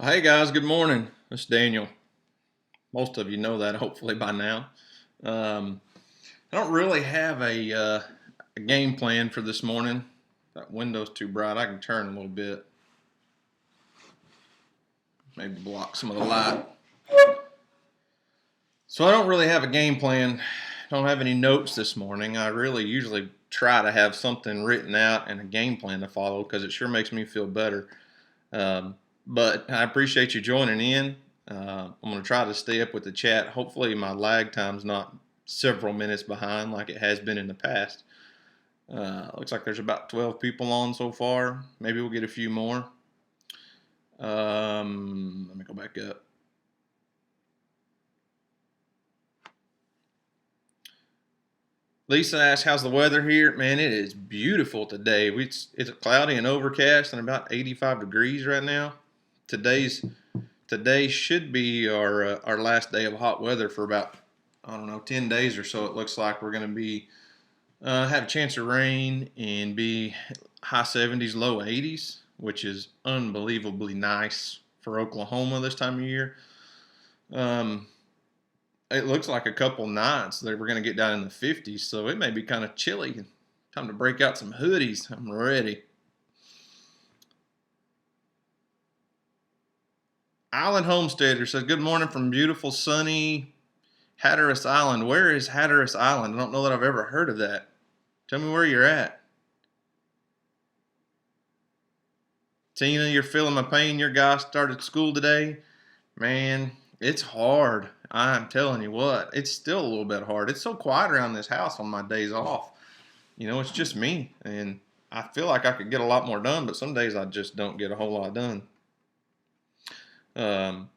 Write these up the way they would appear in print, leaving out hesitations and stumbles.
Hey guys, good morning. It's Daniel. Most of you know that hopefully by now. Um, I don't really have a game plan for this morning. That window's too bright. I can turn a little bit, maybe block some of the light. So I don't really have a game plan. Don't have any notes this morning. I really usually try to have something written out and a game plan to follow because it sure makes me feel better. Um, but I appreciate you joining in. I'm going to try to stay up with the chat. Hopefully, my lag time's not several minutes behind like it has been in the past. Looks like there's about 12 people on so far. Maybe we'll get a few more. Let me go back up. Lisa asked, "How's the weather here?" Man, it is beautiful today. It's cloudy and overcast and about 85 degrees right now. Today's Today should be our last day of hot weather for about, I don't know, 10 days or so. It looks like we're going to be have a chance of rain and be high 70s, low 80s, which is unbelievably nice for Oklahoma this time of year. Um, it looks like a couple nights that we're going to get down in the 50s, so it may be kind of chilly. Time to break out some hoodies. I'm ready. Island Homesteader says, "Good morning from beautiful, sunny Hatteras Island." Where is Hatteras Island? I don't know that I've ever heard of that. Tell me where you're at. Tina, you're feeling my pain. Your guy started school today. Man, it's hard. I'm telling you what, it's still a little bit hard. It's so quiet around this house on my days off. It's just me. And I feel like I could get a lot more done, but some days I just don't get a whole lot done. Um,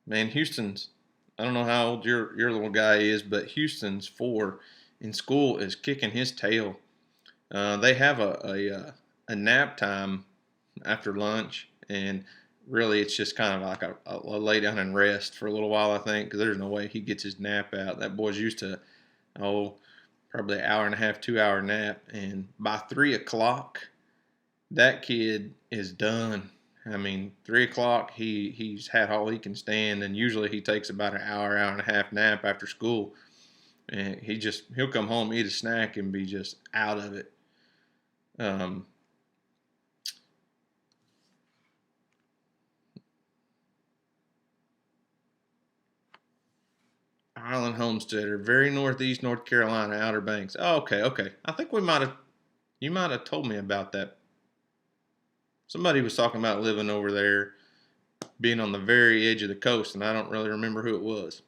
Man, I don't know how old your little guy is, but Houston's 4 in school is kicking his tail. They have a nap time after lunch, and really it's just kind of like a lay down and rest for a little while, I think, because there's no way he gets his nap out. That boy's used to, oh, probably an hour and a half, 2 hour nap, and by 3 o'clock, that kid is done. I mean, 3 o'clock, he's had all he can stand, and usually he takes about an hour, hour and a half nap after school, and he'll come home, eat a snack, and be just out of it. Um, Island Homesteader, very northeast North Carolina, Outer Banks. Oh, okay, okay. I think you might have told me about that. Somebody was talking about living over there, being on the very edge of the coast, and I don't really remember who it was.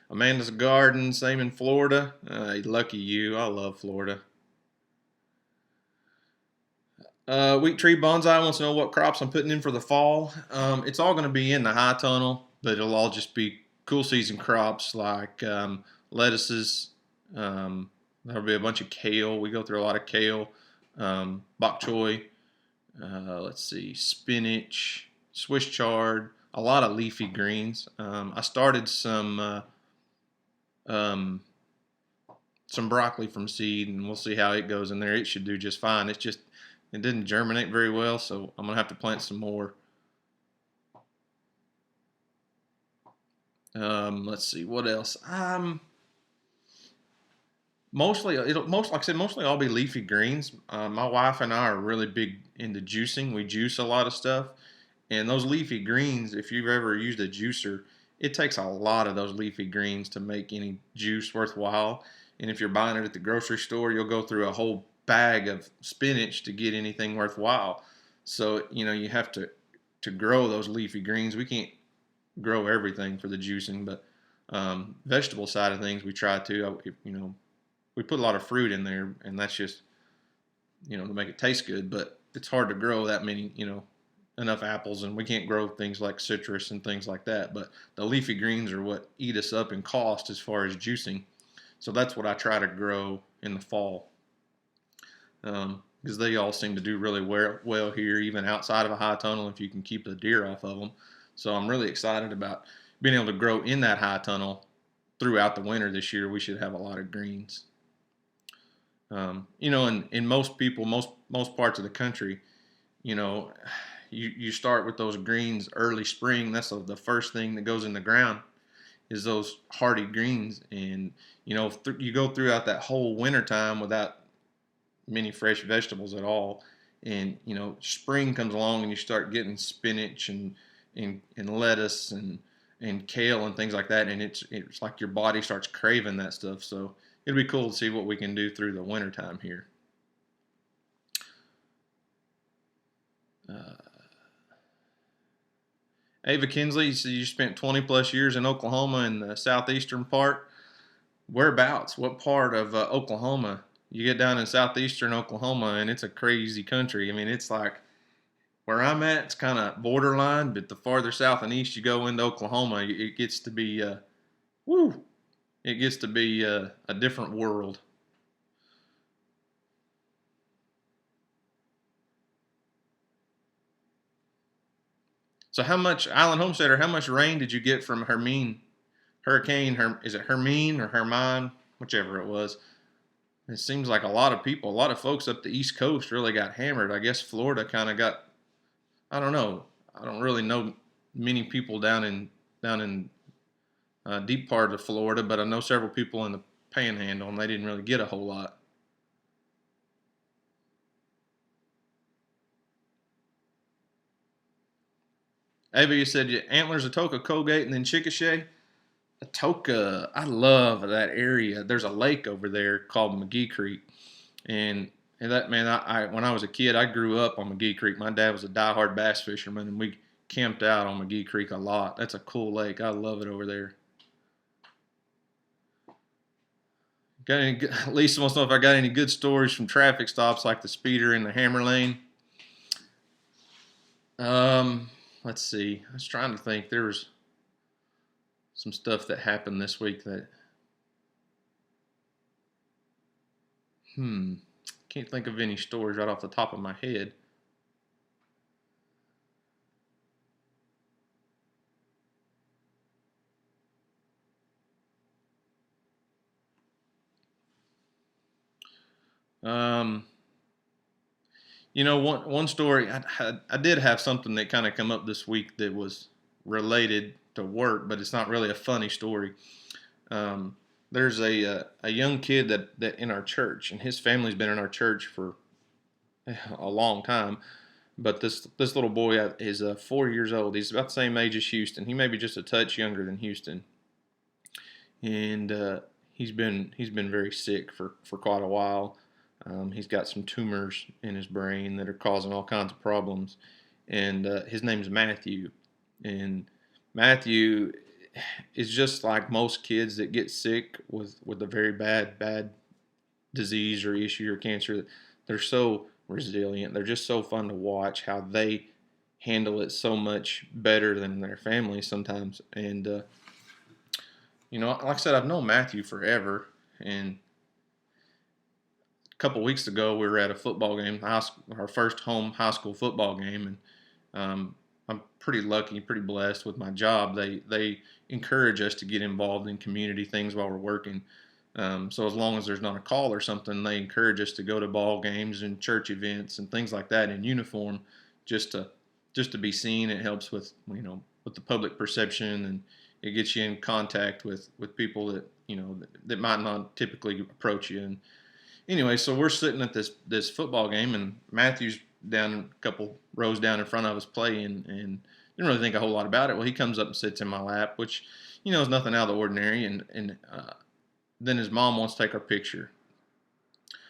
Amanda's Garden, same in Florida. Lucky you. I love Florida. Wheat Tree Bonsai wants to know what crops I'm putting in for the fall. It's all going to be in the high tunnel, but it'll all just be cool season crops like lettuces. There'll be a bunch of kale. We go through a lot of kale, bok choy. Let's see, spinach, Swiss chard, a lot of leafy greens. I started um, some broccoli from seed, and we'll see how it goes in there. It should do just fine. It didn't germinate very well, so I'm gonna have to plant some more. Let's see what else. Like I said, mostly all be leafy greens. My wife and I are really big into juicing. We juice a lot of stuff, and those leafy greens, if you've ever used a juicer, it takes a lot of those leafy greens to make any juice worthwhile. And if you're buying it at the grocery store, you'll go through a whole bag of spinach to get anything worthwhile. So you have to grow those leafy greens. We can't grow everything for the juicing, but vegetable side of things we try to. We put a lot of fruit in there, and that's just to make it taste good. But it's hard to grow that many enough apples, and we can't grow things like citrus and things like that. But the leafy greens are what eat us up in cost as far as juicing. So that's what I try to grow in the fall, because they all seem to do really well here, even outside of a high tunnel, if you can keep the deer off of them. So I'm really excited about being able to grow in that high tunnel throughout the winter this year. We should have a lot of greens. In most parts of the country, you know, you start with those greens early spring. That's the first thing that goes in the ground is those hardy greens. And if you go throughout that whole winter time without many fresh vegetables at all, and spring comes along and you start getting spinach and lettuce and kale and things like that, and it's like your body starts craving that stuff. So it'll be cool to see what we can do through the winter time here. Ava Kinsley, so you spent 20 plus years in Oklahoma in the southeastern part. Whereabouts? What part of Oklahoma? You get down in southeastern Oklahoma, and it's a crazy country. I mean, it's like where I'm at, it's kind of borderline, but the farther south and east you go into Oklahoma, it gets to be, woo, it gets to be a different world. So how much, Island Homesteader, how much rain did you get from is it Hermine or Hermine, whichever it was? It seems like a lot of people, a lot of folks up the East Coast really got hammered. I guess Florida kind of got, I don't know. I don't really know many people down in deep part of Florida, but I know several people in the Panhandle, and they didn't really get a whole lot. Ava, you said your antlers, Atoka, Colgate, and then Chickasha. Atoka, I love that area. There's a lake over there called McGee Creek, and that man, I when I was a kid, I grew up on McGee Creek. My dad was a diehard bass fisherman, and we camped out on McGee Creek a lot. That's a cool lake. I love it over there. Got any? Lisa wants to know if I got any good stories from traffic stops like the speeder in the Hammer Lane. Um, let's see. I was trying to think. There was some stuff that happened this week that can't think of any stories right off the top of my head. Um, one story I did have something that kind of come up this week that was related to work, but it's not really a funny story. There's a young kid that in our church, and his family's been in our church for a long time. But this little boy is 4 years old. He's about the same age as Houston. He may be just a touch younger than Houston. and he's been very sick for quite a while. He's got some tumors in his brain that are causing all kinds of problems, and his name's Matthew. And Matthew is just like most kids that get sick with a very bad disease or issue or cancer. They're so resilient. They're just so fun to watch how they handle it so much better than their family sometimes. And like I said, I've known Matthew forever. And a couple weeks ago, we were at a football game, our first home high school football game, and I'm pretty lucky, pretty blessed with my job. They encourage us to get involved in community things while we're working. So as long as there's not a call or something, they encourage us to go to ball games and church events and things like that in uniform, just to be seen. It helps with with the public perception, and it gets you in contact with people that that might not typically approach you. And anyway, so we're sitting at this football game, and Matthew's down a couple rows down in front of us playing, and didn't really think a whole lot about it. Well, he comes up and sits in my lap, which is nothing out of the ordinary, and then his mom wants to take our picture,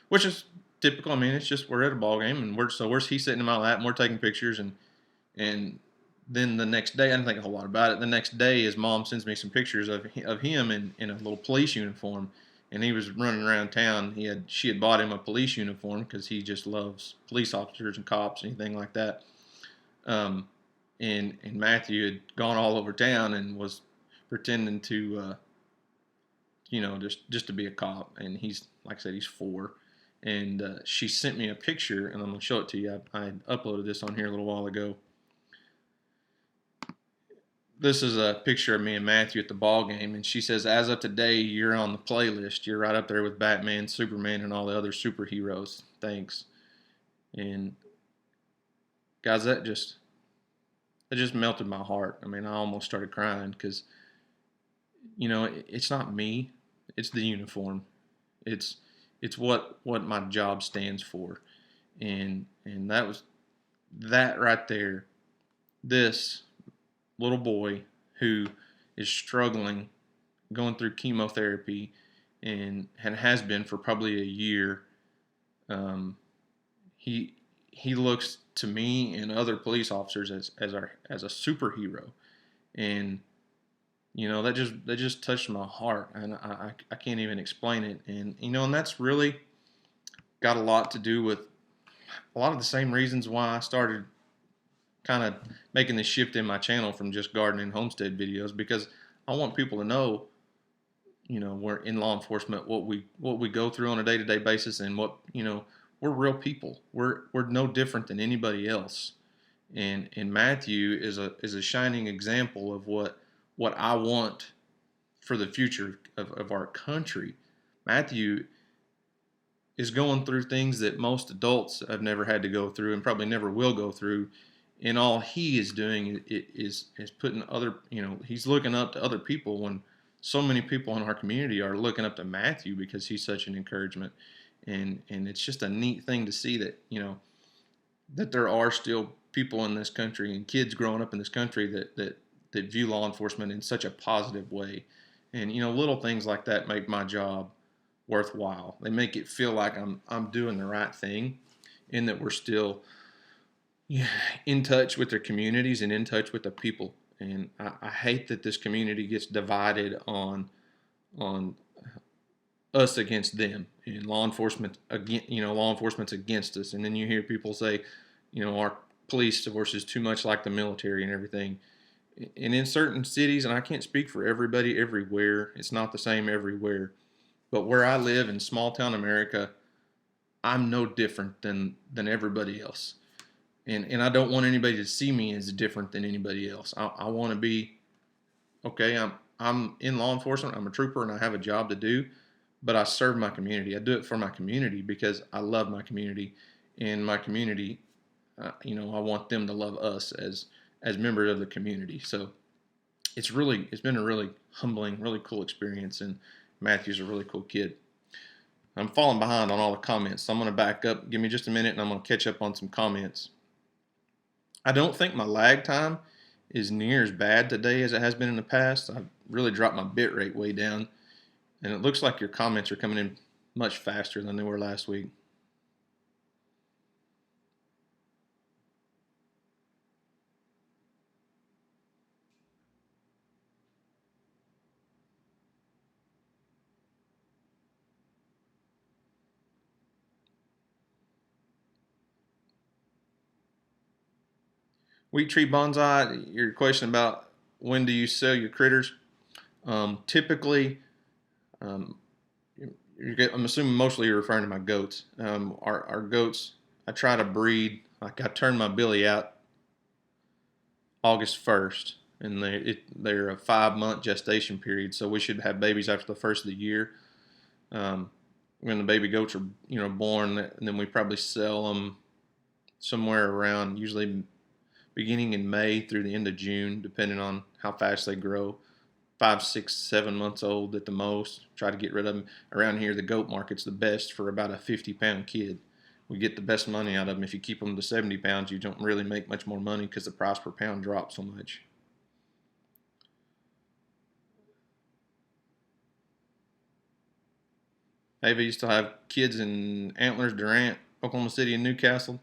which is typical. I mean, it's just we're at a ball game, and he's sitting in my lap, and we're taking pictures, and then the next day, I didn't think a whole lot about it. The next day, his mom sends me some pictures of him in a little police uniform, and he was running around town. She had bought him a police uniform because he just loves police officers and cops, anything like that. And Matthew had gone all over town and was pretending to just to be a cop. And he's, like I said, he's 4. And she sent me a picture, and I'm gonna show it to you. I uploaded this on here a little while ago. This is a picture of me and Matthew at the ball game, and she says, "As of today, you're on the playlist. You're right up there with Batman, Superman, and all the other superheroes. Thanks." And guys, that just melted my heart. I mean, I almost started crying because it's not me, it's the uniform. It's what my job stands for, and that right there. This little boy who is struggling, going through chemotherapy, and has been for probably a year. He looks to me and other police officers as a superhero, and that just touched my heart, and I can't even explain it. And that's really got a lot to do with a lot of the same reasons why I started kind of making the shift in my channel from just gardening homestead videos, because I want people to know, we're in law enforcement, what we go through on a day-to-day basis, and what we're real people. We're no different than anybody else. And Matthew is a shining example of what I want for the future of our country. Matthew is going through things that most adults have never had to go through and probably never will go through. And all he is doing is putting he's looking up to other people, when so many people in our community are looking up to Matthew because he's such an encouragement. And it's just a neat thing to see that that there are still people in this country and kids growing up in this country that view law enforcement in such a positive way. And little things like that make my job worthwhile. They make it feel like I'm doing the right thing, and that we're still in touch with their communities and in touch with the people. And I hate that this community gets divided on us against them, and law enforcement's against us. And then you hear people say, our police force is too much like the military and everything. And in certain cities, and I can't speak for everybody everywhere, it's not the same everywhere. But where I live in small town America, I'm no different than everybody else. And I don't want anybody to see me as different than anybody else. I want to be, okay, I'm in law enforcement, I'm a trooper, and I have a job to do, but I serve my community. I do it for my community because I love my community, and my community, I want them to love us as members of the community. So it's been a really humbling, really cool experience, and Matthew's a really cool kid. I'm falling behind on all the comments, so I'm going to back up. Give me just a minute, and I'm going to catch up on some comments. I don't think my lag time is near as bad today as it has been in the past. I've really dropped my bit rate way down, And it looks like your comments are coming in much faster than they were last week. Wheat Tree Bonsai, your question about when do you sell your critters? Typically, um, I'm assuming mostly you're referring to my goats. Our goats, I try to breed, like I turn my billy out August 1st, and they're a 5 month gestation period, so we should have babies after the first of the year. Um, when the baby goats are born, and then we probably sell them somewhere around usually beginning in May through the end of June, depending on how fast they grow. 5, 6, 7 months old at the most. Try to get rid of them. Around here, the goat market's the best for about a 50-pound kid. We get the best money out of them. If you keep them to 70 pounds, you don't really make much more money because the price per pound drops so much. Ava used to have kids in Antlers, Durant, Oklahoma City, and Newcastle.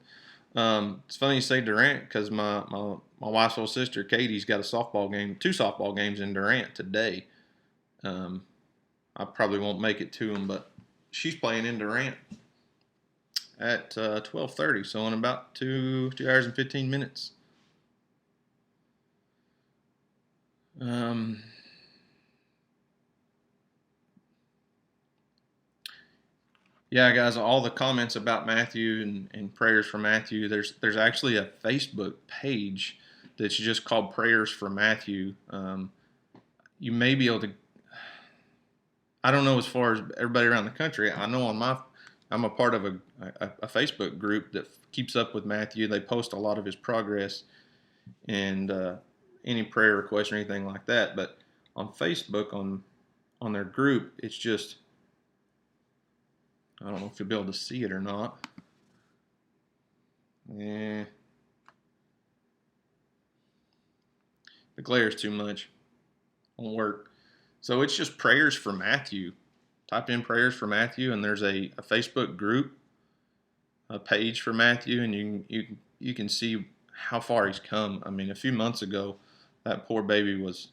It's funny you say Durant because my wife's little sister Katie's got a softball game, 2 softball games in Durant today. Um, I probably won't make it to them, but she's playing in Durant at 12:30, so in about 2 hours and 15 minutes. Um, yeah, guys, all the comments about Matthew and prayers for Matthew. There's actually a Facebook page that's just called Prayers for Matthew. You may be able to. I don't know as far as everybody around the country. I know I'm a part of a Facebook group that keeps up with Matthew. They post a lot of his progress and any prayer requests or anything like that. But on Facebook, on their group, it's just I don't know if you'll be able to see it or not. Yeah, the glare is too much. Won't work. So it's just prayers for Matthew. Type in prayers for Matthew, and there's a Facebook group, a page for Matthew, and you can see how far he's come. I mean, a few months ago, that poor baby was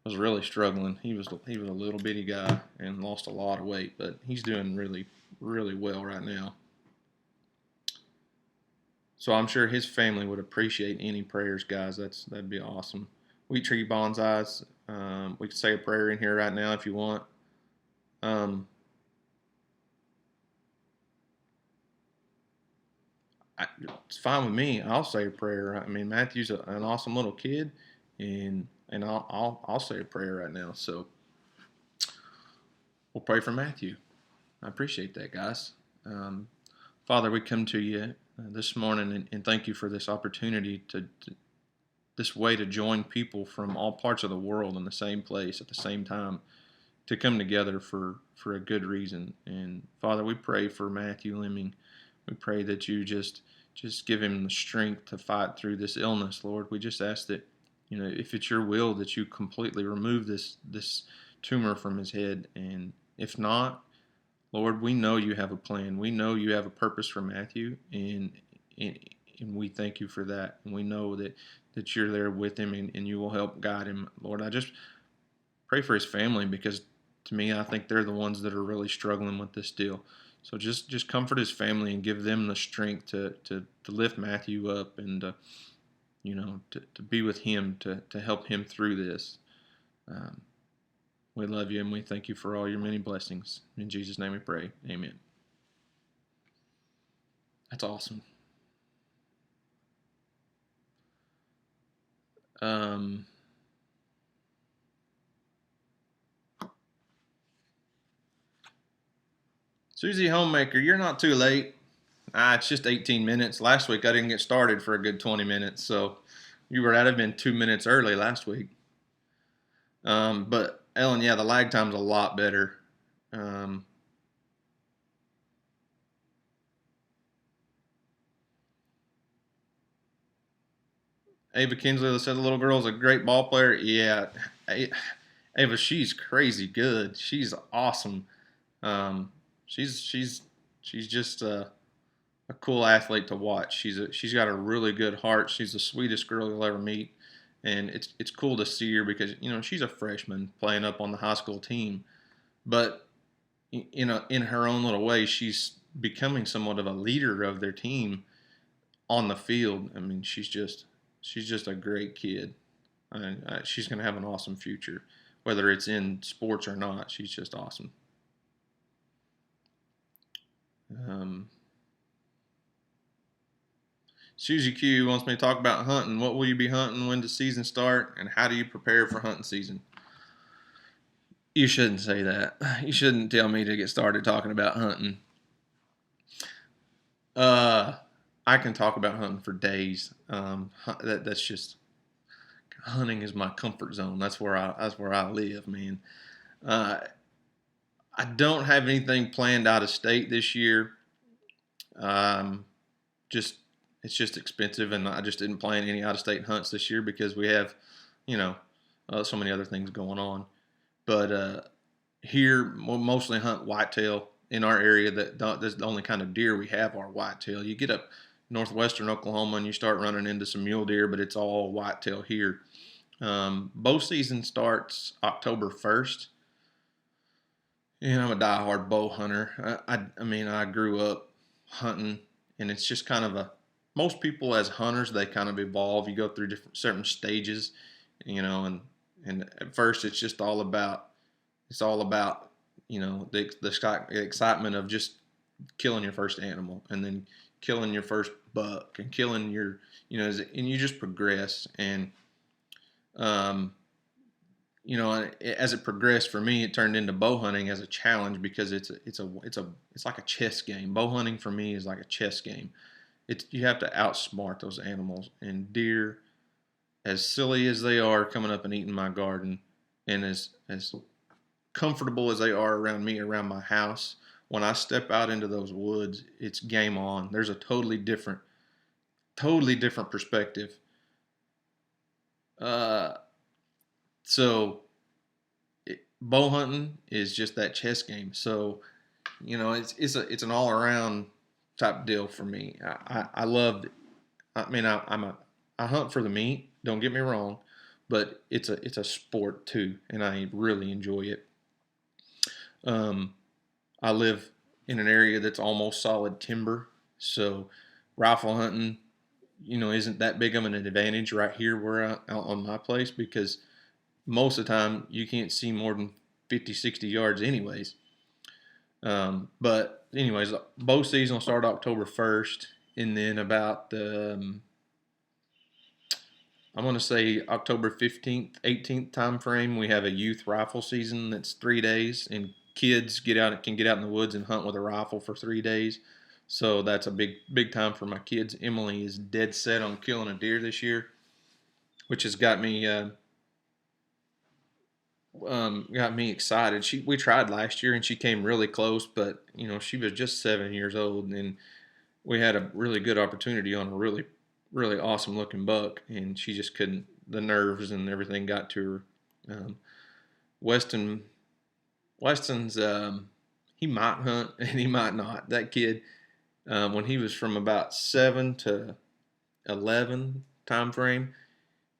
really struggling. He was a little bitty guy and lost a lot of weight, but he's doing really well right now. So I'm sure his family would appreciate any prayers, guys. That'd be awesome. Wheat Tree Bonsais. We could say a prayer in here right now if you want. Um, it's fine with me. I'll say a prayer. I mean, Matthew's an awesome little kid, and I'll say a prayer right now. So we'll pray for Matthew. I appreciate that, guys. Um, Father, we come to you this morning and thank you for this opportunity to this way to join people from all parts of the world in the same place at the same time to come together for a good reason. And Father, we pray for Matthew Lemming. We pray that you just give him the strength to fight through this illness, Lord. We just ask that, if it's your will, that you completely remove this tumor from his head. And if not, Lord, we know you have a plan. We know you have a purpose for Matthew, and, and we thank you for that. And we know that you're there with him and you will help guide him. Lord, I just pray for his family because to me, I think they're the ones that are really struggling with this deal. So just comfort his family and give them the strength to lift Matthew up and to be with him to help him through this. Um, we love you and we thank you for all your many blessings. In Jesus' name we pray. Amen. That's awesome. Um, Susie Homemaker, you're not too late. It's just 18 minutes. Last week I didn't get started for a good 20 minutes, so you were out of been 2 minutes early last week. But Ellen, yeah, the lag time's a lot better. Um, Ava Kinsley said the little girl's a great ball player. Yeah, Ava, she's crazy good. She's awesome. Um, she's she's just a cool athlete to watch. She's got a really good heart. She's the sweetest girl you'll ever meet, and it's cool to see her because she's a freshman playing up on the high school team, but in her own little way, she's becoming somewhat of a leader of their team on the field. I mean, she's just a great kid. She's going to have an awesome future, whether it's in sports or not. She's just awesome. Um, Susie Q wants me to talk about hunting. What will you be hunting? When does season start? And how do you prepare for hunting season? You shouldn't say that. You shouldn't tell me to get started talking about hunting. Uh, I can talk about hunting for days. That's just hunting is my comfort zone. That's where I live, man. Uh, I don't have anything planned out of state this year. Um, just it's just expensive, and I just didn't plan any out of state hunts this year because we have, you know, so many other things going on. But here we'll mostly hunt whitetail in our area. That's the only kind of deer we have are whitetail. You get up northwestern Oklahoma and you start running into some mule deer, but it's all whitetail here. Bow season starts October 1st. And I'm a diehard bow hunter. I mean, I grew up hunting, and it's just kind of most people as hunters, they kind of evolve. You go through different certain stages, and at first it's all about the excitement of just killing your first animal, and then killing your first buck, and killing your and you just progress. And um, as it progressed for me, it turned into bow hunting as a challenge because it's like a chess game. Bow hunting for me is like a chess game. You have to outsmart those animals, and deer, as silly as they are coming up and eating my garden, and as comfortable as they are around me, around my house, when I step out into those woods, it's game on. There's a totally different perspective. Uh, so bow hunting is just that chess game. So it's an all around type deal for me. I loved it. I mean, I hunt for the meat. Don't get me wrong, but it's a sport too, and I really enjoy it. Um, I live in an area that's almost solid timber, so rifle hunting, isn't that big of an advantage right here where out on my place because most of the time you can't see more than 50, 60 yards anyways. But anyways, bow season will start October 1st, and then about I want to say October 15th, 18th time frame, we have a youth rifle season that's 3 days, and kids can get out in the woods and hunt with a rifle for 3 days. So that's a big time for my kids. Emily is dead set on killing a deer this year, which has got me excited. We tried last year and she came really close, but she was just 7 years old, and we had a really good opportunity on a really really awesome looking buck, and she just couldn't. The nerves and everything got to her. Weston Weston's he might hunt and he might not. That kid, when he was from about 7 to 11 time frame,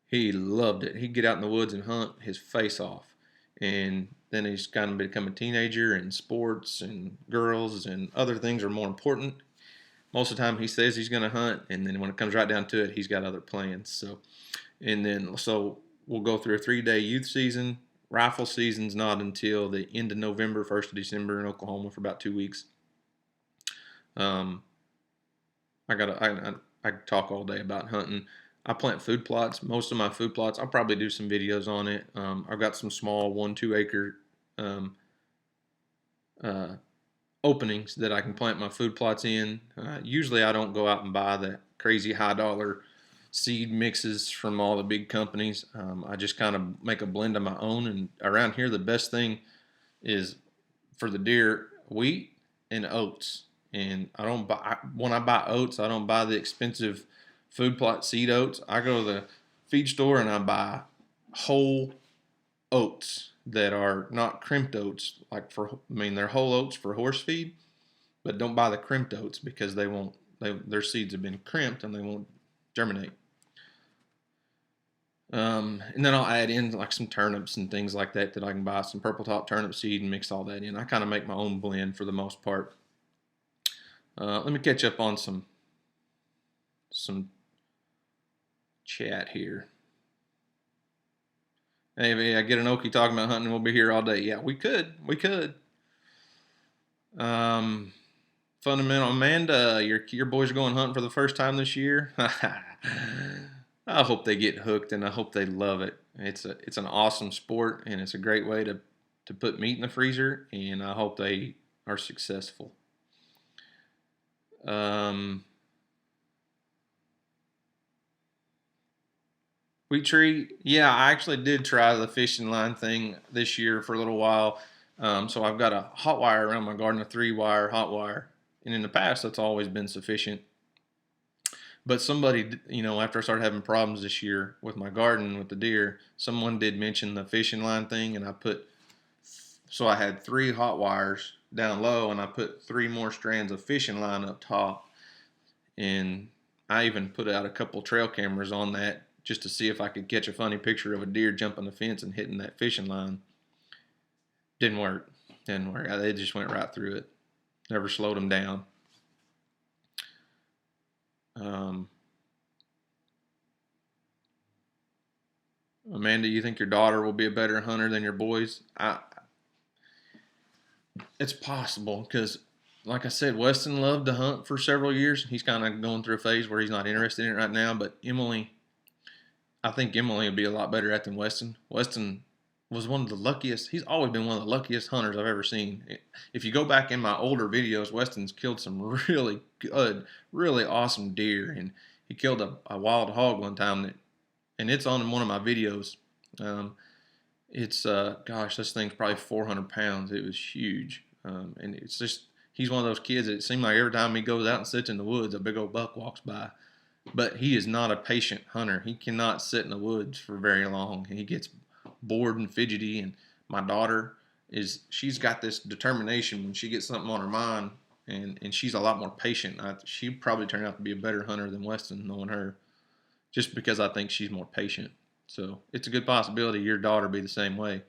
he loved it. He'd get out in the woods and hunt his face off. And then he's kind of become a teenager, and sports and girls and other things are more important. Most of the time he says he's going to hunt, and then when it comes right down to it, he's got other plans. So we'll go through a 3 day youth season. Rifle season's not until the end of November, 1st of December in Oklahoma for about 2 weeks. Um, I talk all day about hunting. I plant food plots. Most of my food plots, I'll probably do some videos on it. I've got some small 1-2 acre um, uh, openings that I can plant my food plots in. Usually I don't go out and buy the crazy high dollar seed mixes from all the big companies. I just kind of make a blend of my own. And around here, the best thing is for the deer, wheat and oats. And when I buy oats, I don't buy the expensive food plot seed oats. I go to the feed store and I buy whole oats that are not crimped oats, like they're whole oats for horse feed, but don't buy the crimped oats because they won't. Their seeds have been crimped and they won't germinate. And then I'll add in like some turnips and things like that I can buy some purple top turnip seed and mix all that in. I kind of make my own blend for the most part. Let me catch up on some chat here. Hey, I get an Okie talking about hunting. We'll be here all day. Yeah, we could. Um, Fundamental Amanda, your boys are going hunting for the first time this year. I hope they get hooked and I hope they love it. It's an awesome sport and it's a great way to put meat in the freezer, and I hope they are successful. Wheat tree, yeah, I actually did try the fishing line thing this year for a little while. So I've got a hot wire around my garden, a 3-wire hot wire, and in the past that's always been sufficient. But somebody, after I started having problems this year with my garden with the deer, someone did mention the fishing line thing, and so I had 3 hot wires down low, and I put 3 more strands of fishing line up top, and I even put out a couple trail cameras on that just to see if I could catch a funny picture of a deer jumping the fence and hitting that fishing line. Didn't work. They just went right through it. Never slowed them down. Amanda, you think your daughter will be a better hunter than your boys? It's possible because, like I said, Weston loved to hunt for several years. He's kind of going through a phase where he's not interested in it right now. But I think Emily will be a lot better at than Weston. Weston was one of the luckiest. He's always been one of the luckiest hunters I've ever seen. If you go back in my older videos, Weston's killed some really good, really awesome deer, and he killed a wild hog one time and it's on one of my videos. It's gosh, this thing's probably 400 pounds. It was huge, and it's just he's one of those kids that it seems like every time he goes out and sits in the woods, a big old buck walks by. But he is not a patient hunter. He cannot sit in the woods for very long. He gets bored and fidgety. And my daughter she's got this determination when she gets something on her mind, and she's a lot more patient. She probably turned out to be a better hunter than Weston, knowing her, just because I think she's more patient. So it's a good possibility your daughter be the same way.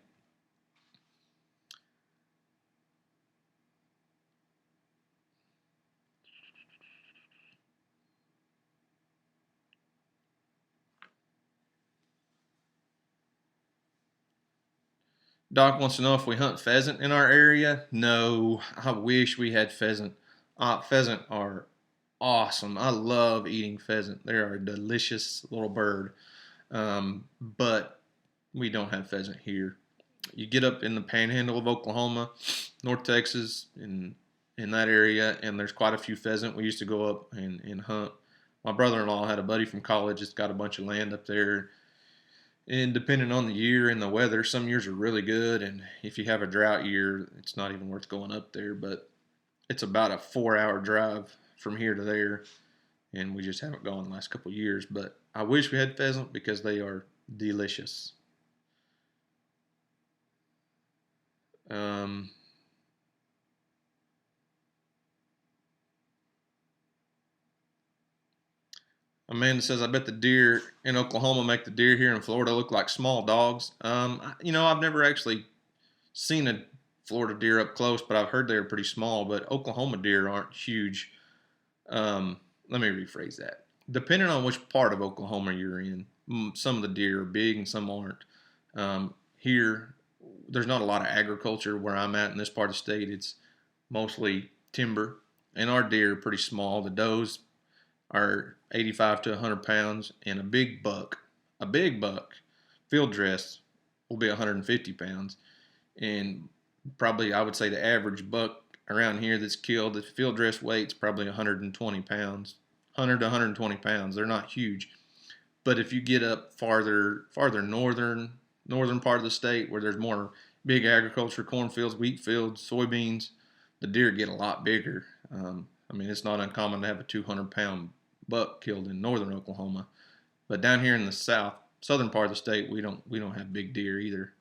Doc wants to know if we hunt pheasant in our area. No, I wish we had pheasant. Pheasant are awesome. I love eating pheasant. They are a delicious little bird. But we don't have pheasant here. You get up in the panhandle of Oklahoma, North Texas, in that area, and there's quite a few pheasant. We used to go up and hunt. My brother-in-law had a buddy from college that's got a bunch of land up there. And depending on the year and the weather, some years are really good. And if you have a drought year, it's not even worth going up there. But it's about a 4-hour drive from here to there. And we just haven't gone the last couple of years. But I wish we had pheasant because they are delicious. Amanda says, I bet the deer in Oklahoma make the deer here in Florida look like small dogs. I've never actually seen a Florida deer up close, but I've heard they're pretty small. But Oklahoma deer aren't huge. Let me rephrase that. Depending on which part of Oklahoma you're in, some of the deer are big and some aren't. Here, there's not a lot of agriculture where I'm at in this part of the state. It's mostly timber, and our deer are pretty small. The does are 85 to 100 pounds, and a big buck, field dress, will be 150 pounds. And probably I would say the average buck around here that's killed, the field dress weight's probably 120 pounds, 100 to 120 pounds. They're not huge. But if you get up farther northern part of the state where there's more big agriculture, cornfields, wheat fields, soybeans, the deer get a lot bigger. It's not uncommon to have a 200-pound buck killed in northern Oklahoma, but down here in the southern part of the state, we don't have big deer either.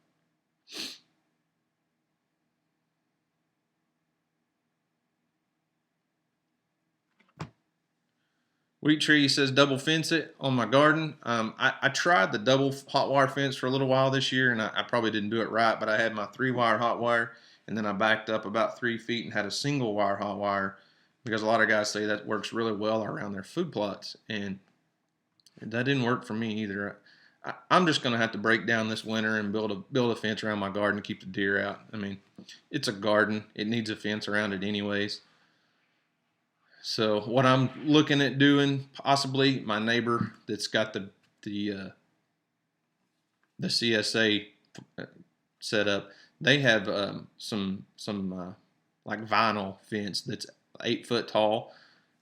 Wheat Tree says double fence it on my garden. I tried the double hot wire fence for a little while this year, and I probably didn't do it right, but I had my 3-wire hot wire, and then I backed up about 3 feet and had a single wire hot wire because a lot of guys say that works really well around their food plots, and that didn't work for me either. I'm just going to have to break down this winter and build a fence around my garden to keep the deer out. I mean, it's a garden; it needs a fence around it anyways. So what I'm looking at doing, possibly my neighbor that's got the CSA set up, they have some like vinyl fence that's 8 foot tall,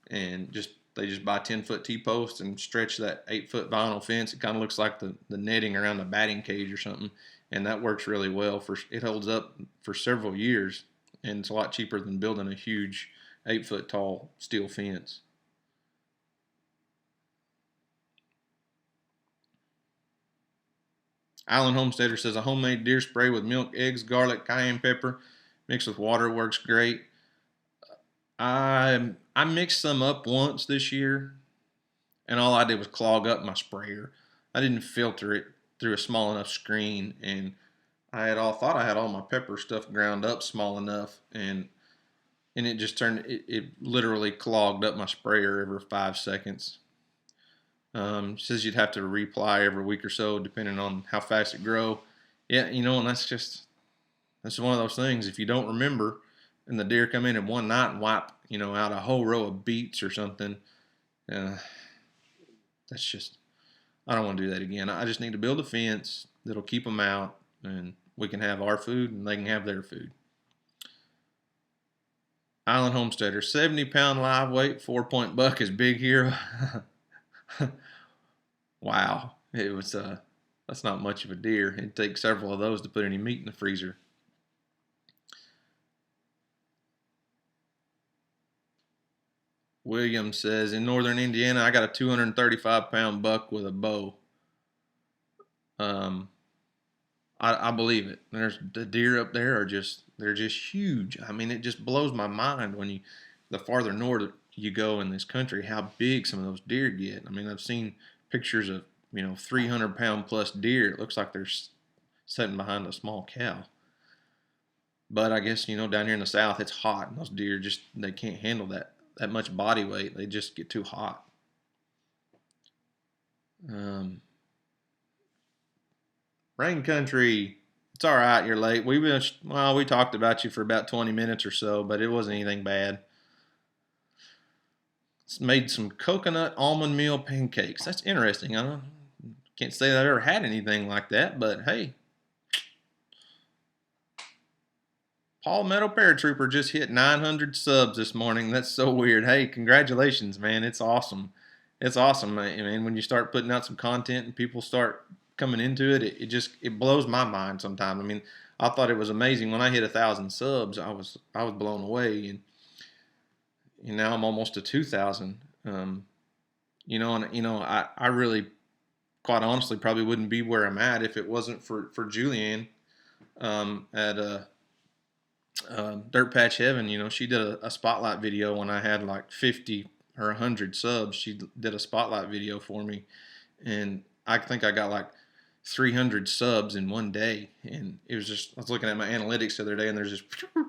and they just buy 10-foot T-posts and stretch that 8 foot vinyl fence. It kind of looks like the netting around the batting cage or something, and that works really well. It holds up for several years, and it's a lot cheaper than building a huge 8 foot tall steel fence. Alan Homesteader says a homemade deer spray with milk, eggs, garlic, cayenne pepper mixed with water works great. I mixed some up once this year, and all I did was clog up my sprayer. I didn't filter it through a small enough screen, and thought I had all my pepper stuff ground up small enough, and it just it literally clogged up my sprayer every 5 seconds. Says you'd have to reply every week or so depending on how fast it grow. Yeah, and that's one of those things. If you don't remember, and the deer come in one night and wipe out a whole row of beets or something, uh, that's just, I don't want to do that again. I just need to build a fence that'll keep them out, and we can have our food and they can have their food. Island Homesteader, 70-pound live weight, 4-point buck is big here. Wow, that's not much of a deer. It'd take several of those to put any meat in the freezer. William says, in northern Indiana, I got a 235-pound buck with a bow. I believe it. There's the deer up there they're just huge. I mean, it just blows my mind when the farther north you go in this country, how big some of those deer get. I mean, I've seen pictures of 300-pound plus deer. It looks like they're sitting behind a small cow. But I guess down here in the south it's hot, and those deer they can't handle that much body weight. They just get too hot. Rain Country, it's all right. You're late. We talked about you for about 20 minutes or so, but it wasn't anything bad. It's made some coconut almond meal pancakes. That's interesting. Can't say that I've ever had anything like that, but hey. Paul Meadow Paratrooper just hit 900 subs this morning. That's so weird. Hey, congratulations, man. It's awesome. It's awesome. I mean, when you start putting out some content and people start coming into it, it blows my mind sometimes. I mean, I thought it was amazing when I hit 1,000 subs. I was blown away, and now I'm almost to 2,000. I really, quite honestly, probably wouldn't be where I'm at if it wasn't for Julianne at Dirt Patch Heaven. She did a spotlight video when I had like 50 or 100 subs. She did a spotlight video for me, and I think I got like 300 subs in one day, and I was looking at my analytics the other day, and there's this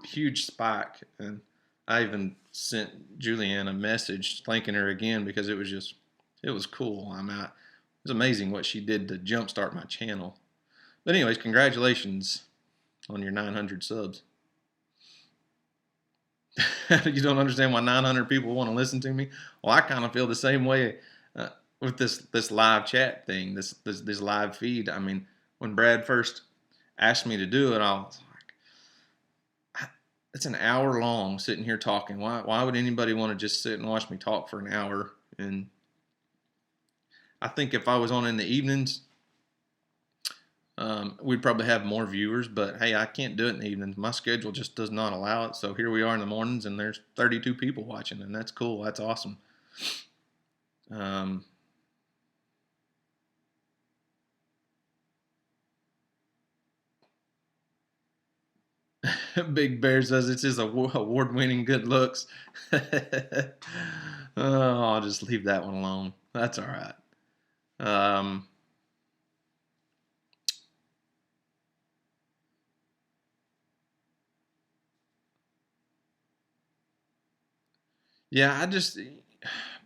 huge spike, and I even sent Julianne a message thanking her again because it was cool. It was amazing what she did to jumpstart my channel. But anyways, congratulations on your 900 subs. You don't understand why 900 people want to listen to me? Well, I kind of feel the same way with this live chat thing, this live feed. I mean, when Brad first asked me to do it, I was like, it's an hour long sitting here talking. Why would anybody want to just sit and watch me talk for an hour? And I think if I was on in the evenings, we'd probably have more viewers, but hey, I can't do it in the evenings. My schedule just does not allow it. So here we are in the mornings, and there's 32 people watching, and that's cool. That's awesome. Big Bear says it's his award-winning good looks. Oh, I'll just leave that one alone. That's all right. Um, yeah, I just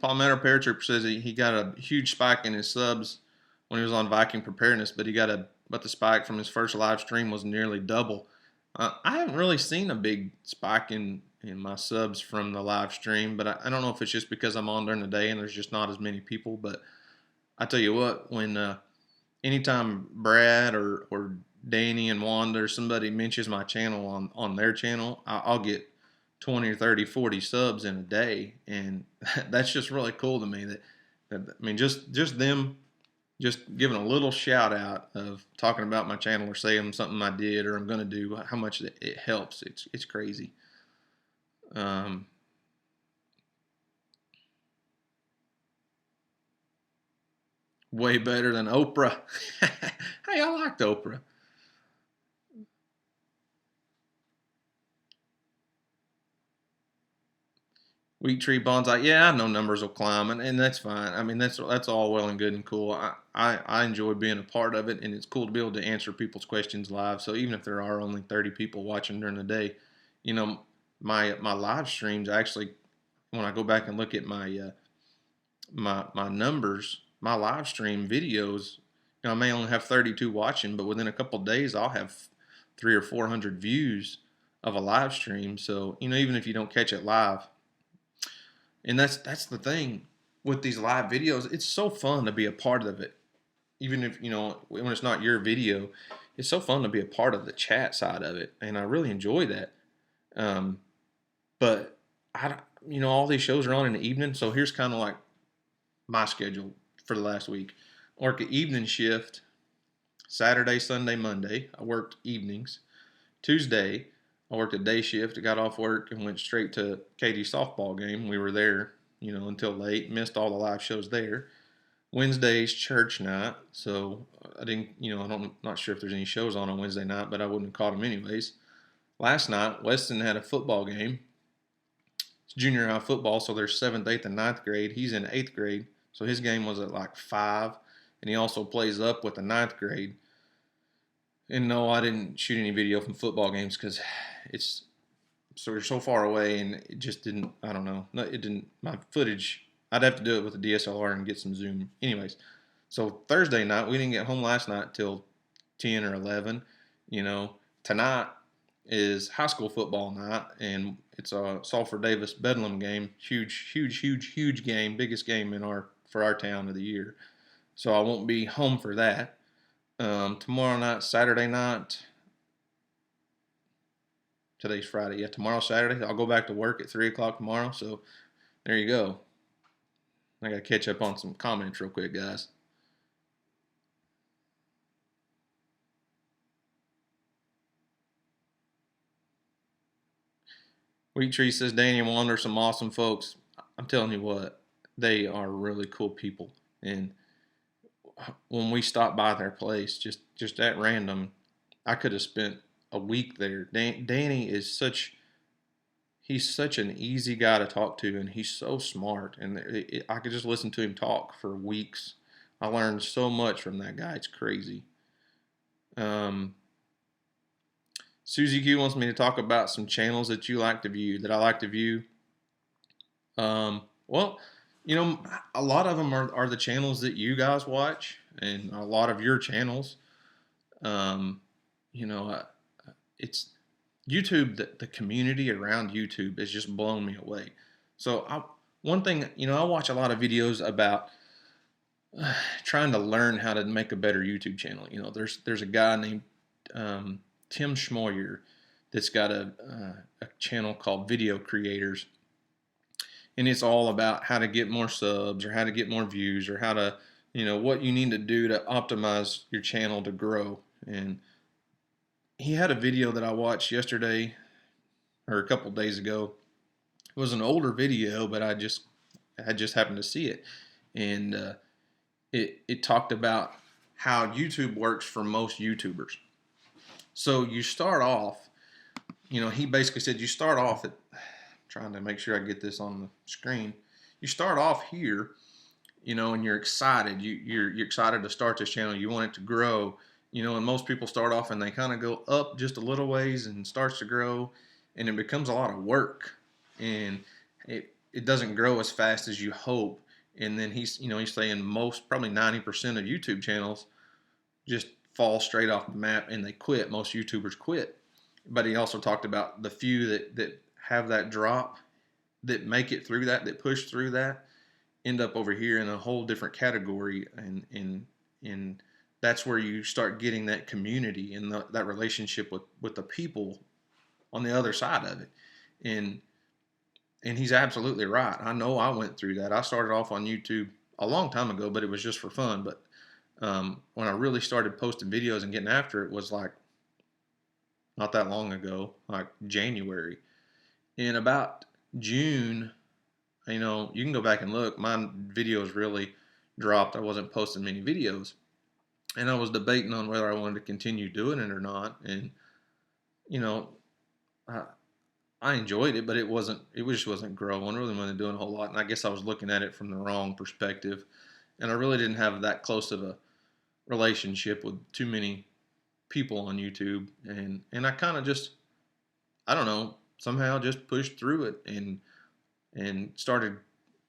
Palmetto Paratrooper says he got a huge spike in his subs when he was on Viking Preparedness, but but the spike from his first live stream was nearly double. I haven't really seen a big spike in my subs from the live stream, but I don't know if it's just because I'm on during the day and there's just not as many people. But I tell you what, when anytime Brad or Danny and Wanda or somebody mentions my channel on their channel, I'll get 20 or 30, 40 subs in a day. And that's just really cool to me I mean, just them just giving a little shout out of talking about my channel or saying something I did or I'm going to do, how much it helps. It's crazy. Um, Way better than Oprah. Hey, I liked Oprah. Wheat tree bonsai. Yeah, I know numbers will climb, and that's fine. I mean, that's all well and good and cool. I enjoy being a part of it, and it's cool to be able to answer people's questions live. So even if there are only 30 people watching during the day, you know, my live streams actually, when I go back and look at my numbers, my live stream videos, I may only have 32 watching, but within a couple of days, I'll have 300 or 400 views of a live stream. So even if you don't catch it live, and that's the thing with these live videos, it's so fun to be a part of it. Even if when it's not your video, it's so fun to be a part of the chat side of it, and I really enjoy that. Um, but all these shows are on in the evening, so here's kind of like my schedule for the last week. I work an evening shift, Saturday, Sunday, Monday. I worked evenings. Tuesday, I worked a day shift. I got off work and went straight to Katie's softball game. We were there, until late. Missed all the live shows there. Wednesday's church night, so I didn't, not sure if there's any shows on Wednesday night, but I wouldn't have caught them anyways. Last night, Weston had a football game. It's junior high football, so they're 7th, 8th, and 9th grade. He's in 8th grade, so his game was at like 5, and he also plays up with the 9th grade. And no, I didn't shoot any video from football games because it's so far away, and it just didn't. I don't know. No, it didn't. My footage. I'd have to do it with a DSLR and get some zoom. Anyways, so Thursday night we didn't get home last night till 10 or 11. Tonight is high school football night, and it's a Sulphur Davis Bedlam game. Huge, huge, huge, huge game. Biggest game for our town of the year. So I won't be home for that. Tomorrow night, Saturday night. Today's Friday. Yeah, tomorrow Saturday. I'll go back to work at 3 o'clock tomorrow. So there you go. I got to catch up on some comments real quick, guys. Wheat Tree says Danny Wander, some awesome folks. I'm telling you what, they are really cool people. And when we stopped by their place, just at random, I could have spent a week there. Danny is he's such an easy guy to talk to, and he's so smart. And I could just listen to him talk for weeks. I learned so much from that guy. It's crazy. Susie Q wants me to talk about some channels that you like to view, that I like to view. Well, a lot of them are the channels that you guys watch, and a lot of your channels. Um, it's YouTube. The community around YouTube has just blown me away. So one thing, I watch a lot of videos about trying to learn how to make a better YouTube channel. There's a guy named Tim Schmoyer that's got a channel called Video Creators, and it's all about how to get more subs or how to get more views or how to, what you need to do to optimize your channel to grow. And he had a video that I watched yesterday or a couple days ago. It was an older video, but I just happened to see it, and it talked about how YouTube works for most YouTubers. So you start off, he basically said you start off at, trying to make sure I get this on the screen. You start off here, and you're excited. You're excited to start this channel. You want it to grow, and most people start off and they kind of go up just a little ways and starts to grow, and it becomes a lot of work, and it doesn't grow as fast as you hope. And then he's saying most, probably 90% of YouTube channels just fall straight off the map and they quit. Most YouTubers quit. But he also talked about the few that have that drop, that make it through that push through that, end up over here in a whole different category, and that's where you start getting that community and that relationship with the people on the other side of it. And he's absolutely right. I know I went through that. I started off on YouTube a long time ago, but it was just for fun. But when I really started posting videos and getting after it was like not that long ago, like January. In about June, you can go back and look. My videos really dropped. I wasn't posting many videos, and I was debating on whether I wanted to continue doing it or not. And you know, I, I enjoyed it, but it wasn't. It just wasn't growing. I really wasn't doing a whole lot, and I guess I was looking at it from the wrong perspective. And I really didn't have that close of a relationship with too many people on YouTube, and I kind of just, I don't know, somehow just pushed through it and started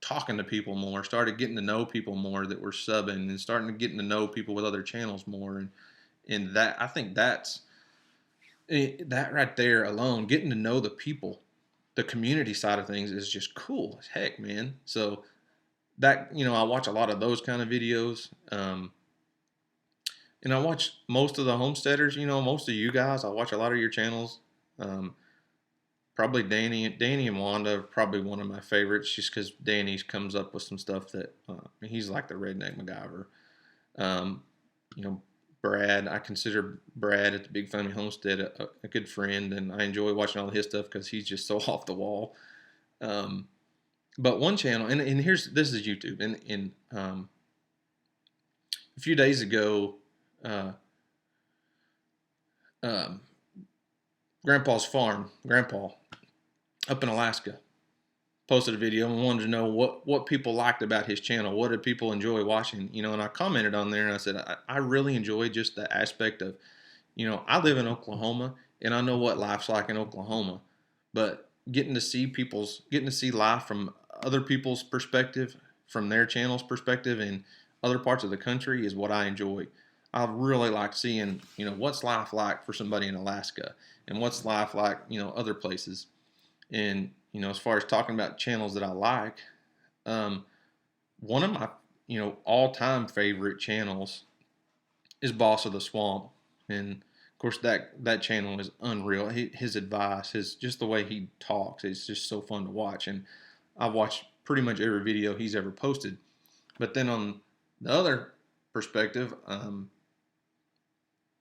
talking to people more, started getting to know people more that were subbing, and starting to getting to know people with other channels more, and that, I think that right there alone, getting to know the people, the community side of things is just cool as heck, man. So that, I watch a lot of those kind of videos. And I watch most of the homesteaders, most of you guys. I watch a lot of your channels. Um, Probably Danny and Wanda are probably one of my favorites, just because Danny comes up with some stuff that he's like the redneck MacGyver. Um, you know, Brad, I consider Brad at the Big Family Homestead a good friend, and I enjoy watching all of his stuff because he's just so off the wall. Um, but one channel, and this is YouTube, and a few days ago, uh, um, Grandpa's farm, Grandpa up in Alaska, posted a video and wanted to know what people liked about his channel. What did people enjoy watching? And I commented on there and I said, I really enjoy just the aspect of, I live in Oklahoma and I know what life's like in Oklahoma, but getting to see life from other people's perspective, from their channel's perspective in other parts of the country is what I enjoy. I really like seeing, what's life like for somebody in Alaska and what's life like, other places. And, as far as talking about channels that I like, um, one of my, all-time favorite channels is Boss of the Swamp. And of course that channel is unreal. His advice, just the way he talks, it's just so fun to watch. And I've watched pretty much every video he's ever posted. But then on the other perspective,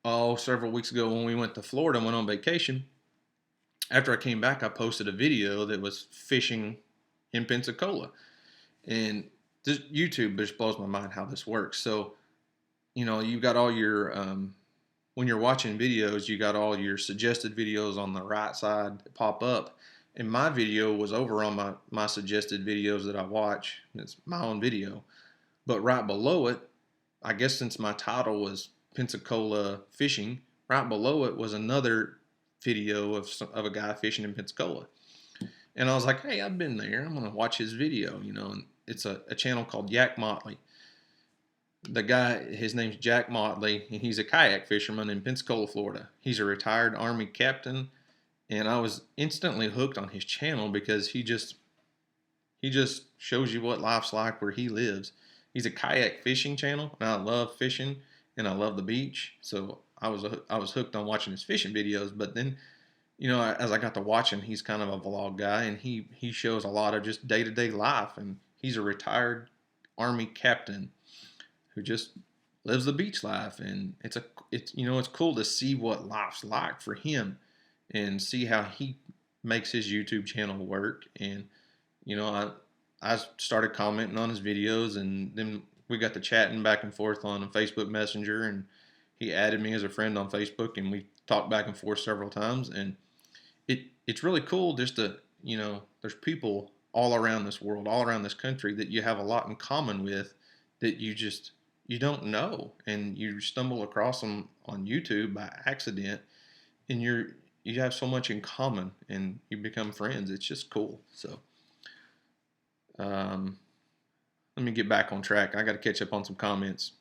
several weeks ago when we went to Florida and went on vacation, after I came back, I posted a video that was fishing in Pensacola. And this YouTube just blows my mind how this works. So, you've got all your, when you're watching videos, you got all your suggested videos on the right side that pop up. And my video was over on my suggested videos that I watch. It's my own video. But right below it, I guess since my title was Pensacola Fishing, right below it was another video of a guy fishing in Pensacola. And I was like, hey, I've been there. I'm going to watch his video, and it's a channel called Yak Motley. The guy, his name's Jack Motley, and he's a kayak fisherman in Pensacola, Florida. He's a retired Army captain, and I was instantly hooked on his channel because he just shows you what life's like where he lives. He's a kayak fishing channel, and I love fishing, and I love the beach, so I was hooked on watching his fishing videos. But then, as I got to watch him, he's kind of a vlog guy, and he shows a lot of just day-to-day life, and he's a retired Army captain who just lives the beach life, and it's cool to see what life's like for him and see how he makes his YouTube channel work. And I started commenting on his videos, and then we got to chatting back and forth on Facebook Messenger, and he added me as a friend on Facebook, and we talked back and forth several times, and it's really cool just to, there's people all around this world, all around this country that you have a lot in common with that you don't know, and you stumble across them on YouTube by accident, and you have so much in common and you become friends. It's just cool. So, um, let me get back on track. I got to catch up on some comments.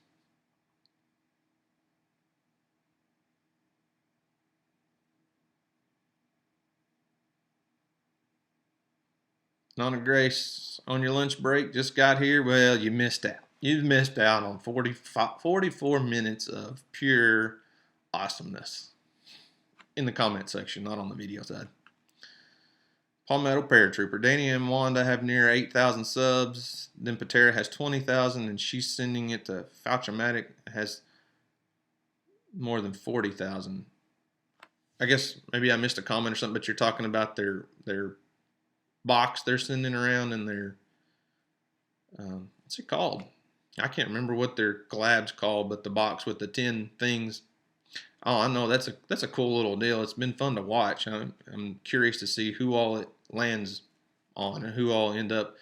Nona Grace, on your lunch break, just got here. Well, you missed out. You missed out on 44 minutes of pure awesomeness in the comment section, not on the video side. Palmetto Paratrooper. Danny and Wanda have near 8,000 subs. Then Patera has 20,000, and she's sending it to Fouchamatic, has more than 40,000. I guess maybe I missed a comment or something, but you're talking about their box they're sending around, and their what's it called? I can't remember what their collab's called, but the box with the 10 things. Oh, I know that's a cool little deal. It's been fun to watch. I'm curious to see who all it lands on and who all end up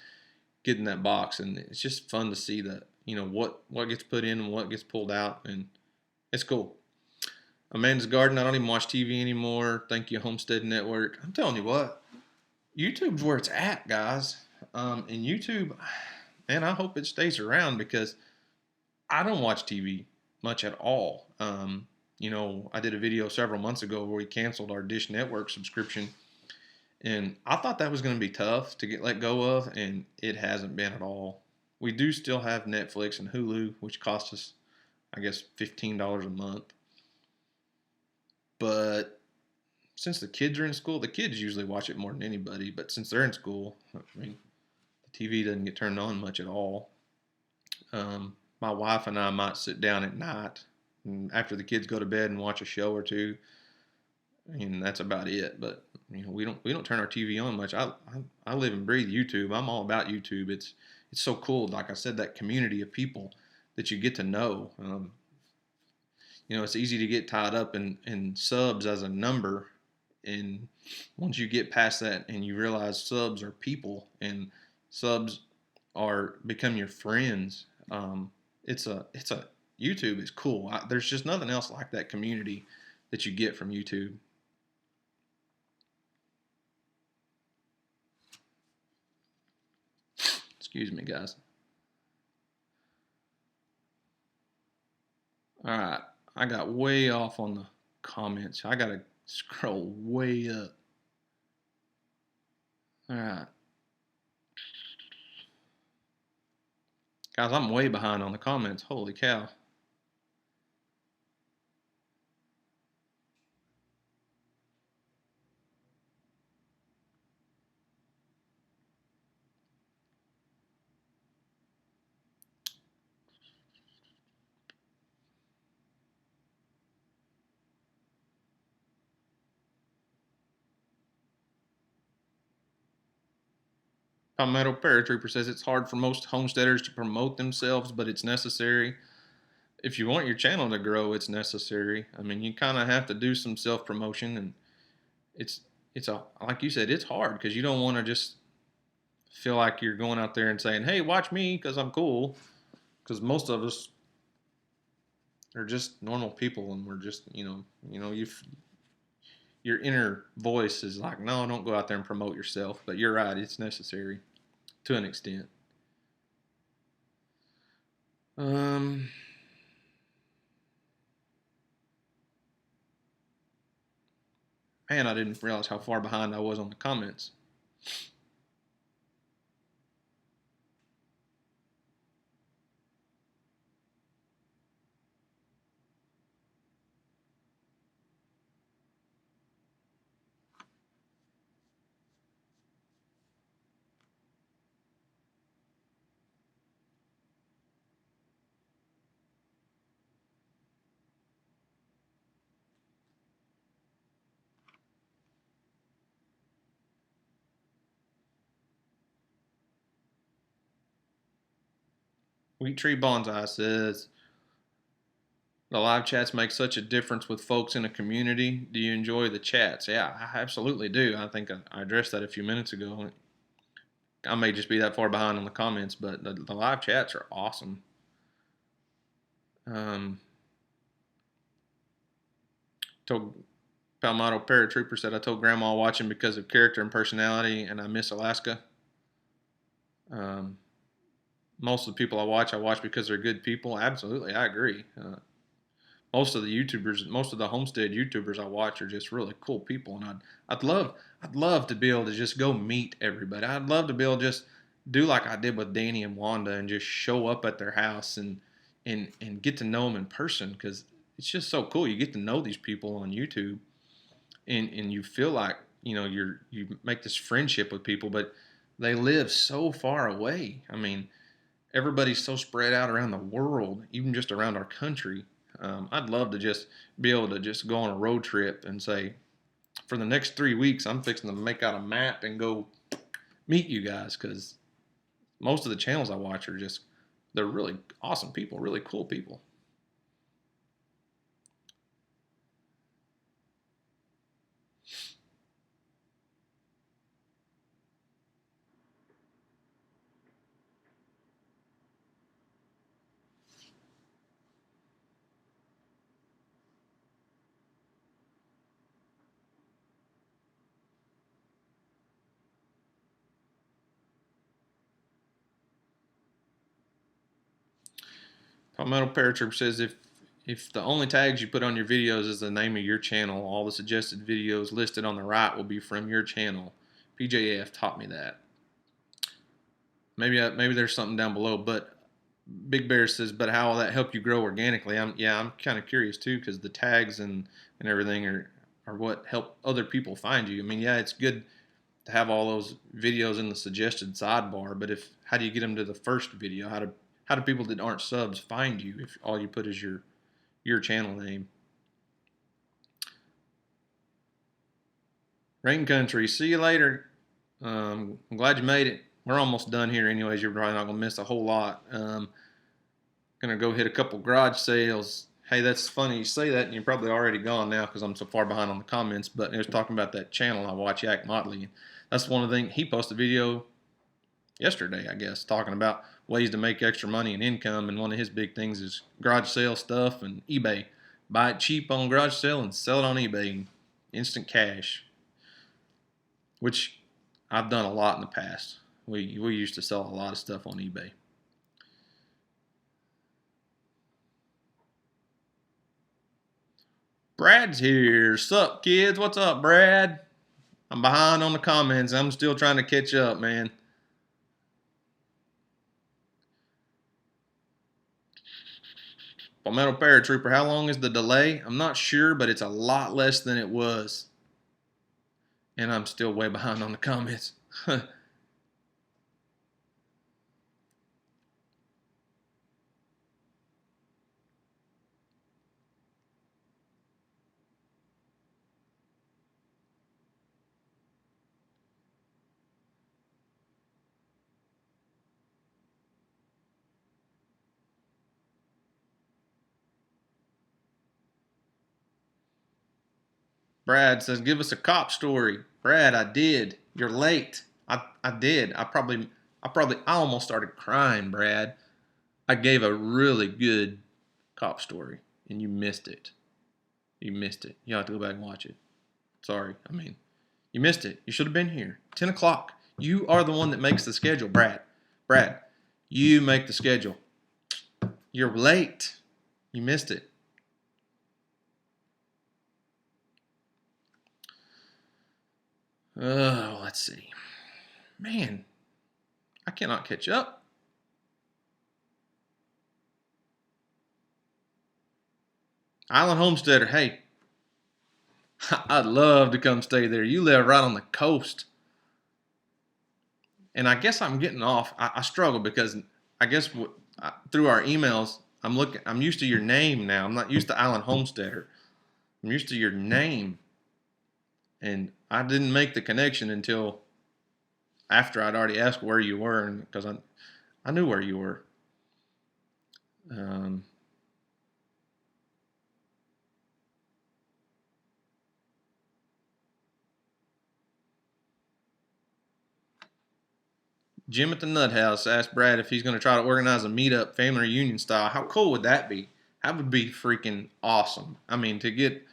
getting that box, and it's just fun to see that what gets put in and what gets pulled out, and it's cool. Amanda's Garden. I don't even watch TV anymore. Thank you, Homestead Network. I'm telling you what, YouTube's where it's at, guys. And YouTube, man, I hope it stays around because I don't watch TV much at all. I did a video several months ago where we canceled our Dish Network subscription, and I thought that was going to be tough to get let go of, and it hasn't been at all. We do still have Netflix and Hulu, which cost us, I guess, $15 a month. But since the kids are in school, the kids usually watch it more than anybody. But since they're in school, I mean, the TV doesn't get turned on much at all. My wife and I might sit down at night and after the kids go to bed and watch a show or two, and that's about it. But we don't turn our TV on much. I live and breathe YouTube. I'm all about YouTube. It's so cool. Like I said, that community of people that you get to know. It's easy to get tied up in subs as a number, and once you get past that and you realize subs are people and subs are become your friends, it's a YouTube is cool. There's just nothing else like that community that you get from YouTube. Excuse me, guys. All right, I got way off on the comments. I gotta scroll way up. All right, guys, I'm way behind on the comments. Holy cow. Palmetto Paratrooper says it's hard for most homesteaders to promote themselves, but it's necessary. If you want your channel to grow, it's necessary. I mean, you kind of have to do some self promotion, and it's like you said, it's hard because you don't want to just feel like you're going out there and saying, "Hey, watch me because I'm cool," because most of us are just normal people, and we're just your inner voice is like, "No, don't go out there and promote yourself." But you're right, it's necessary to an extent. Um, Man, I didn't realize how far behind I was on the comments. Wheat Tree Bonsai says, The live chats make such a difference with folks in a community. Do you enjoy the chats? Yeah, I absolutely do. I think I addressed that a few minutes ago. I may just be that far behind on the comments, but the live chats are awesome. Um, told Palmetto Paratrooper said, I told Grandma watching because of character and personality, and I miss Alaska. Um, most of the people I watch because they're good people. Absolutely, I agree. Most of the YouTubers, most of the Homestead YouTubers I watch are just really cool people, and I'd love to be able to just go meet everybody. I'd love to be able to just do like I did with Danny and Wanda and just show up at their house and get to know them in person because it's just so cool. You get to know these people on YouTube, and you feel like you make this friendship with people, but they live so far away. I mean, everybody's so spread out around the world, even just around our country. I'd love to just be able to just go on a road trip and say, for the next 3 weeks, I'm fixing to make out a map and go meet you guys because most of the channels I watch are just, they're really awesome people, really cool people. Palmetto Paratrooper says if the only tags you put on your videos is the name of your channel, all the suggested videos listed on the right will be from your channel. PJF taught me that. Maybe there's something down below, but Big Bear says, but how will that help you grow organically? I'm kind of curious too because the tags and everything are what help other people find you. I mean, yeah, it's good to have all those videos in the suggested sidebar, but if how do you get them to the first video? How do people that aren't subs find you if all you put is your channel name? Rain Country, see you later. I'm glad you made it. We're almost done here, anyways. You're probably not gonna miss a whole lot. Gonna go hit a couple garage sales. Hey, that's funny you say that, and you're probably already gone now because I'm so far behind on the comments. But it was talking about that channel I watch, Yak Motley. That's one of the things he posted a video yesterday, I guess, talking about ways to make extra money and income. And one of his big things is garage sale stuff and eBay. Buy it cheap on garage sale and sell it on eBay, instant cash, which I've done a lot in the past. We used to sell a lot of stuff on eBay. Brad's here. Sup, kids? What's up, Brad? I'm behind on the comments. I'm still trying to catch up, man. Palmetto Paratrooper, how long is the delay? I'm not sure, but it's a lot less than it was. And I'm still way behind on the comments. Brad says, give us a cop story. Brad, I did. You're late. I did. I almost started crying, Brad. I gave a really good cop story, and you missed it. You missed it. You have to go back and watch it. Sorry. I mean, you missed it. You should have been here. 10 o'clock. You are the one that makes the schedule, Brad. Brad, you make the schedule. You're late. You missed it. Oh, let's see. Man, I cannot catch up. Island Homesteader, hey, I'd love to come stay there. You live right on the coast. And I guess I'm getting off. I struggle because I guess through our emails, I'm used to your name now. I'm not used to Island Homesteader. I'm used to your name. And I didn't make the connection until after I'd already asked where you were, and because I knew where you were. Um, Jim at the Nut House asked Brad if he's going to try to organize a meetup, family reunion style. How cool would that be? That would be freaking awesome. I mean, to get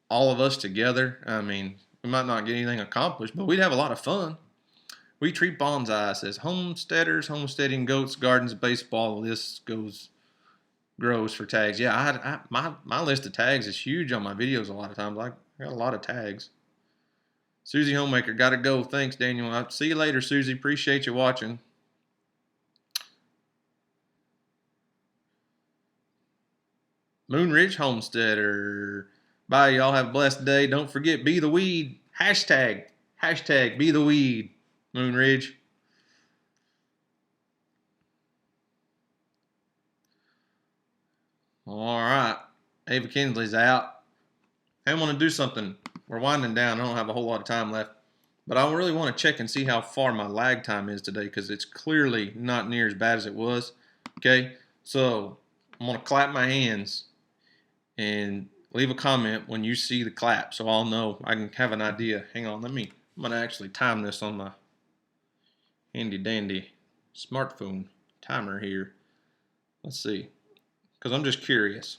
all of us together, I mean, we might not get anything accomplished, but we'd have a lot of fun. We treat bonsai says homesteaders, homesteading, goats, gardens, baseball. This grows for tags. Yeah, my list of tags is huge on my videos. A lot of times, I got a lot of tags. Susie Homemaker, gotta go. Thanks, Daniel. I'll see you later, Susie. Appreciate you watching. Moon Ridge Homesteader. Bye, y'all. Have a blessed day. Don't forget, be the weed. Hashtag be the weed. Moon Ridge. All right. Ava Kinsley's out. I want to do something. We're winding down. I don't have a whole lot of time left. But I really want to check and see how far my lag time is today because it's clearly not near as bad as it was. Okay? So I'm going to clap my hands and leave a comment when you see the clap so I'll know. I can have an idea. Hang on. I'm going to actually time this on my handy dandy smartphone timer here. Let's see. Because I'm just curious.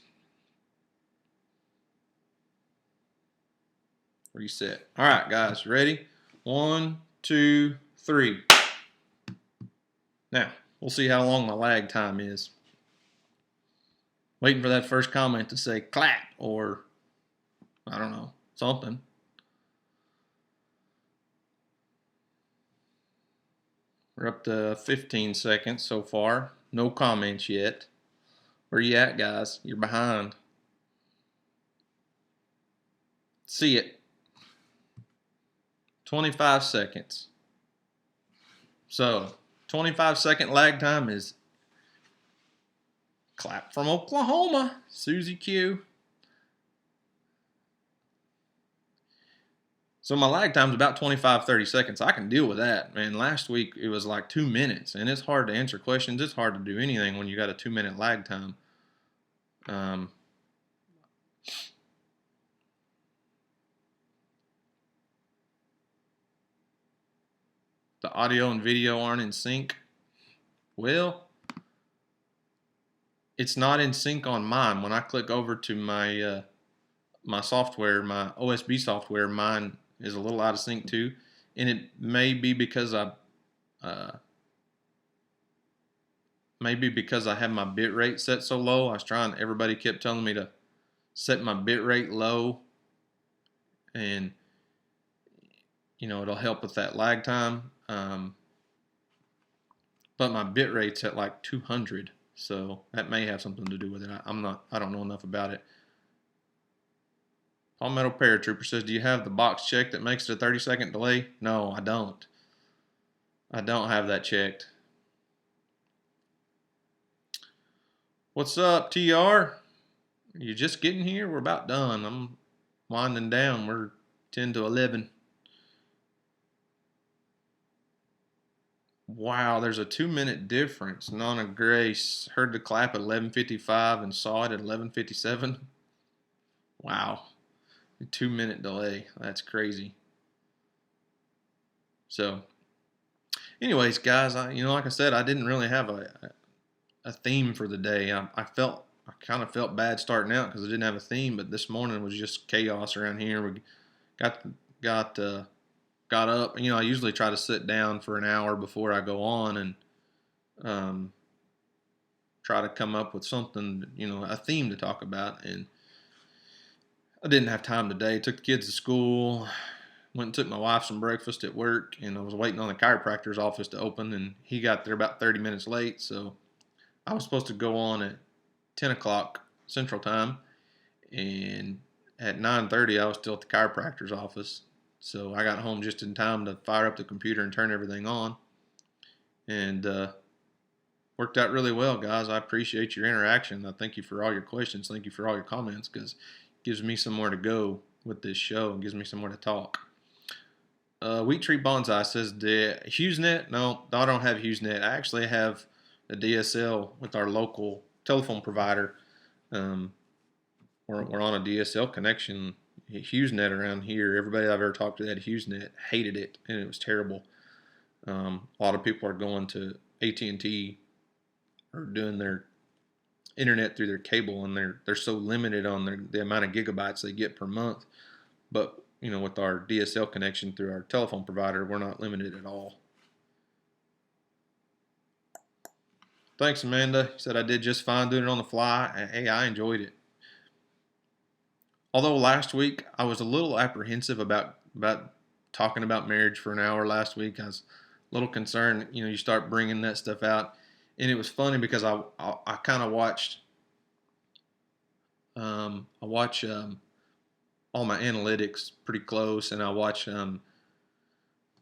Reset. All right, guys. Ready? 1, 2, 3. Now, we'll see how long my lag time is. Waiting for that first comment to say clap or, I don't know, something. We're up to 15 seconds so far. No comments yet. Where you at, guys? You're behind. See it. 25 seconds. So, 25-second lag time is clap from Oklahoma, Susie Q. So my lag time is about 25, 30 seconds. I can deal with that, man. Last week it was like 2 minutes, and it's hard to answer questions. It's hard to do anything when you got a 2-minute lag time. The audio and video aren't in sync. Well, it's not in sync on mine. When I click over to my my software, my OSB software, mine is a little out of sync too, and it may be because I have my bit rate set so low. I was trying. Everybody kept telling me to set my bit rate low, and it'll help with that lag time. But my bit rate's at like 200, so that may have something to do with it. I don't know enough about it. Palmetto Paratrooper says, do you have the box checked that makes it a 30-second delay? No, I don't. I don't have that checked. What's up, TR? You just getting here? We're about done. I'm winding down. We're 10 to 11. Wow, there's a 2-minute difference. Nana Grace heard the clap at 11:55 and saw it at 11:57. Wow. A 2-minute delay. That's crazy. So, anyways, guys, like I said, I didn't really have a theme for the day. I kind of felt bad starting out because I didn't have a theme, but this morning was just chaos around here. We got up. I usually try to sit down for an hour before I go on and try to come up with something, a theme to talk about, and I didn't have time today. Took the kids to school, went and took my wife some breakfast at work, and I was waiting on the chiropractor's office to open, and he got there about 30 minutes late, so I was supposed to go on at 10 o'clock Central Time, and at 9:30 I was still at the chiropractor's office, so I got home just in time to fire up the computer and turn everything on, and worked out really well, guys. I appreciate your interaction. I thank you for all your questions. Thank you for all your comments, because gives me somewhere to go with this show and gives me somewhere to talk. Wheat Tree Bonsai says, the HughesNet? No, I don't have HughesNet. I actually have a DSL with our local telephone provider. We're on a DSL connection. HughesNet around here, everybody I've ever talked to that HughesNet hated it, and it was terrible. A lot of people are going to AT&T or doing their internet through their cable, and they're so limited on the amount of gigabytes they get per month. But with our DSL connection through our telephone provider, we're not limited at all. Thanks, Amanda. Said I did just fine doing it on the fly. Hey, I enjoyed it. Although last week I was a little apprehensive about talking about marriage for an hour last week. I was a little concerned. You start bringing that stuff out, and it was funny because I kind of watched. I watch all my analytics pretty close, and I watch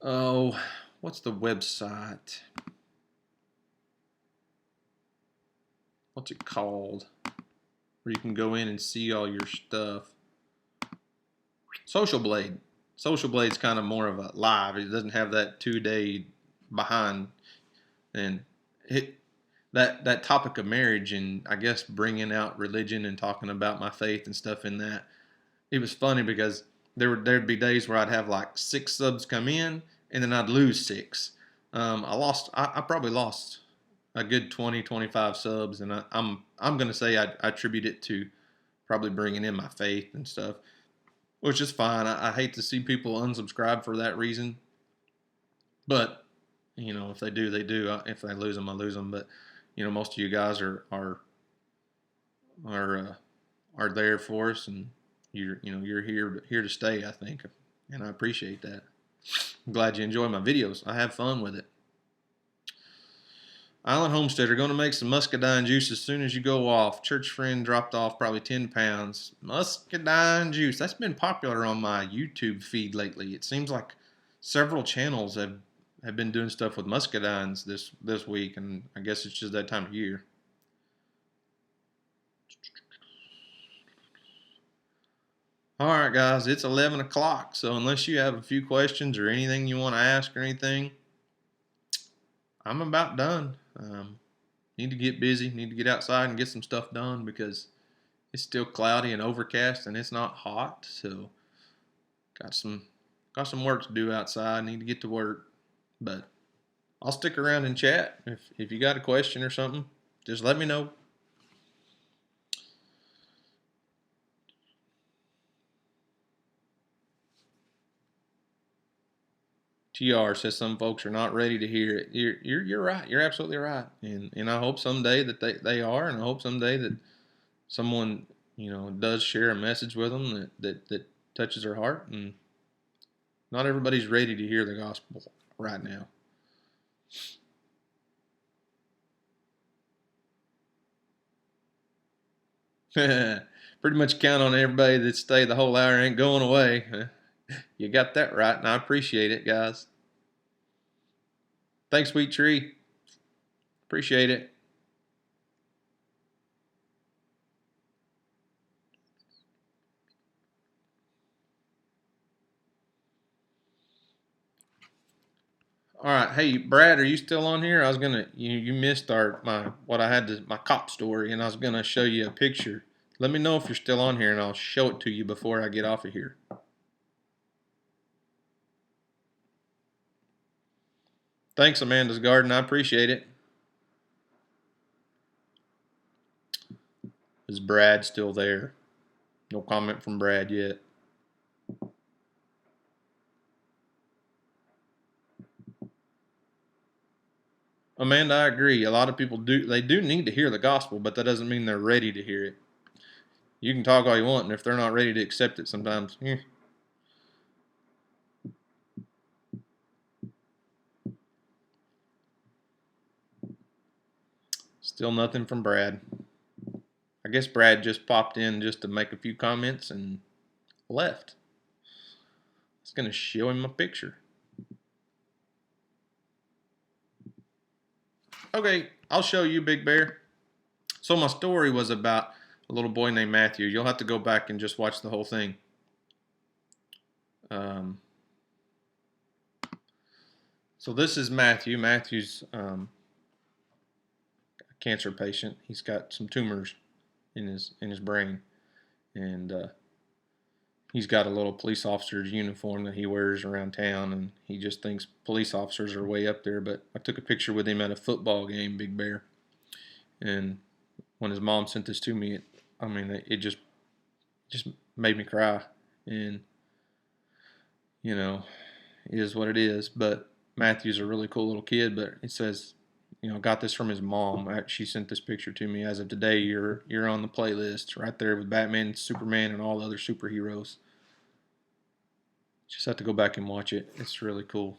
oh, what's the website? What's it called? Where you can go in and see all your stuff. Social Blade. Social Blade's kind of more of a live. It doesn't have that 2-day behind, and that topic of marriage and I guess bringing out religion and talking about my faith and stuff in that. It was funny because there'd be days where I'd have like 6 subs come in and then I'd lose 6. I probably lost a good 20-25 subs, and I'm gonna say I attribute it to probably bringing in my faith and stuff, which is fine. I hate to see people unsubscribe for that reason, but if they do, they do. If I lose them, I lose them. But most of you guys are are there for us, and you're here to stay, I think, and I appreciate that. I'm glad you enjoy my videos. I have fun with it. Island Homestead are going to make some muscadine juice as soon as you go off. Church friend dropped off probably 10 pounds. Muscadine juice. That's been popular on my YouTube feed lately. It seems like several channels have been doing stuff with muscadines this week, and I guess it's just that time of year. All right, guys, it's 11 o'clock, so unless you have a few questions or anything you want to ask or anything, I'm about done. Need to get busy, need to get outside and get some stuff done because it's still cloudy and overcast and it's not hot. So got some work to do outside. Need to get to work, but I'll stick around and chat. If you got a question or something, just let me know. TR says some folks are not ready to hear it. You're right. You're absolutely right. And I hope someday that they are, and I hope someday that someone does share a message with them that touches their heart. And not everybody's ready to hear the gospel right now. Pretty much count on everybody that stay the whole hour ain't going away. You got that right, and I appreciate it, guys. Thanks, Sweet Tree. Appreciate it. All right, hey Brad, are you still on here? I was gonna you missed my cop story, and I was gonna show you a picture. Let me know if you're still on here, and I'll show it to you before I get off of here. Thanks, Amanda's Garden. I appreciate it. Is Brad still there? No comment from Brad yet. Amanda, I agree. A lot of people do need to hear the gospel, but that doesn't mean they're ready to hear it. You can talk all you want, and if they're not ready to accept it sometimes, Still nothing from Brad. I guess Brad just popped in just to make a few comments and left. I was going to show him a picture. Okay, I'll show you, Big Bear. So my story was about a little boy named Matthew. You'll have to go back and just watch the whole thing. So this is Matthew. Matthew's a cancer patient. He's got some tumors in his brain, and he's got a little police officer's uniform that he wears around town, and he just thinks police officers are way up there. But I took a picture with him at a football game, Big Bear, and when his mom sent this to me, it just made me cry. And you know, it is what it is. But Matthew's a really cool little kid. But it says, got this from his mom. She sent this picture to me. As of today, you're on the playlist right there with Batman, Superman, and all the other superheroes. Just have to go back and watch it. It's really cool.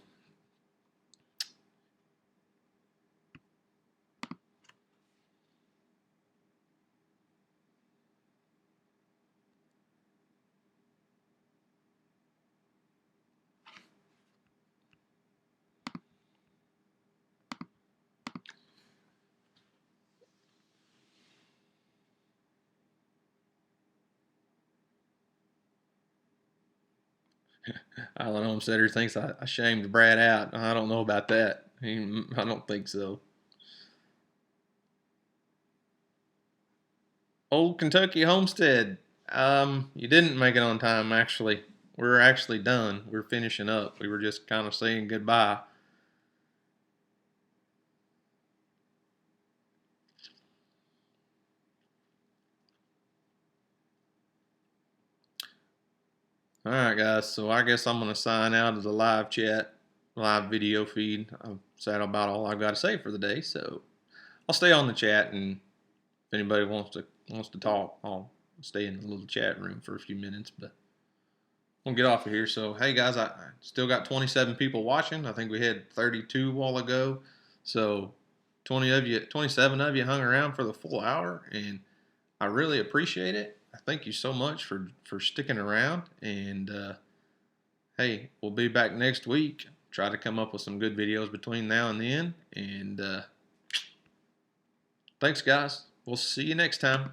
Island Homesteader thinks I shamed Brad out. I don't know about that. I don't think so. Old Kentucky Homestead. You didn't make it on time, actually. We're actually done. We're finishing up. We were just kind of saying goodbye. All right, guys. So I guess I'm going to sign out of the live chat, live video feed. I've said about all I've got to say for the day. So I'll stay on the chat, and if anybody wants to talk, I'll stay in the little chat room for a few minutes. But we'll get off of here. So hey, guys, I still got 27 people watching. I think we had 32 a while ago. So 27 of you hung around for the full hour, and I really appreciate it. Thank you so much for sticking around. And hey, we'll be back next week. Try to come up with some good videos between now and then. And thanks, guys. We'll see you next time.